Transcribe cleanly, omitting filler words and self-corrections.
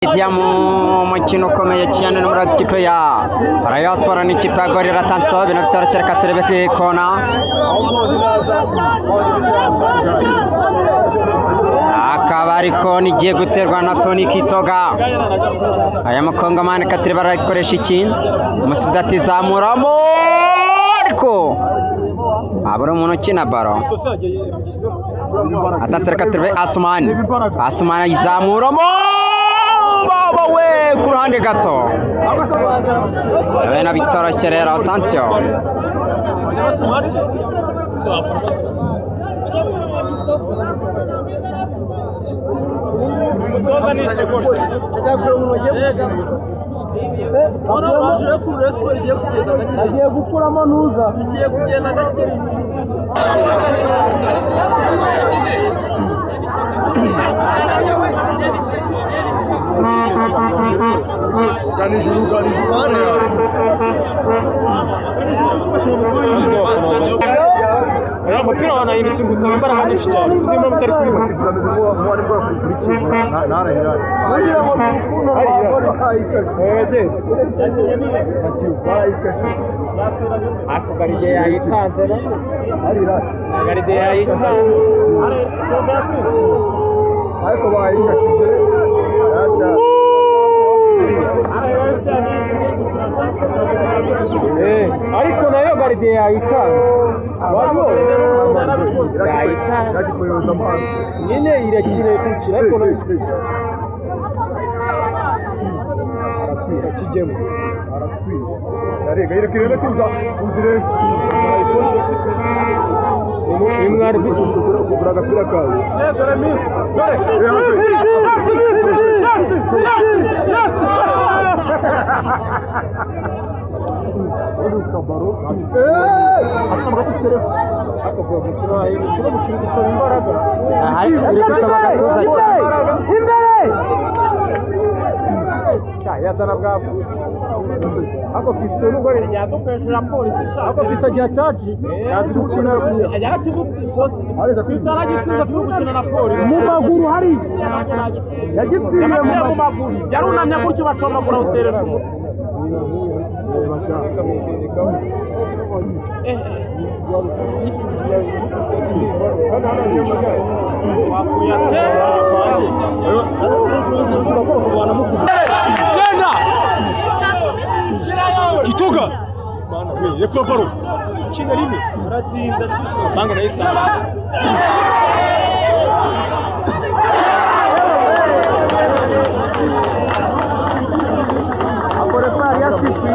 Siamo mukino ukomeye cyane muri ikipe ya Rayon Sports n'ikipe ya Gorilla Tanso bino bitaro cyereka turebe kona akaba ariko nigiye guterwa na Tony Kitoga aya mukongomani katire barakoresha iki umusubidati zamuramo ariko abura umuntu ukina baro atatereka turebe Asman yizamuramo baba we ku ruhande gato bena bitoroshye rero attention agiye gukuramo nuza igiye kugenda gake umupira wanahindutse gusaba imbaraga nyinshi cyane zirimo mutari kuri bameze nk'uwari bwo kuri kintu narahira ako garide yayitanze no arira garide yayitanze ariko bayikashije yata ariko nayo garide yayitanze wabibonye yayitanze yagipoyoza amaso nyine irakire kukira ariko aratwira kijemo aratwira yarega irekirebe tuza uzire imwari kugura agapira kawe dore miss kabaro umukino gusaba imbaraga iri gusaba gatuza cyane imbere yazana bwabo ako Fisto nubwo yadukweshura polisi ako Fisto agiye ataji yazi gukina yarakiguti post Fisto aragituza turi gukina na polisi mu maguru hari yagitsiye mu maguru yarunamye gutyo bacomagura utereje Kitoga yeko baro kina rimwe aratinda banga na isa akore pari yasifuye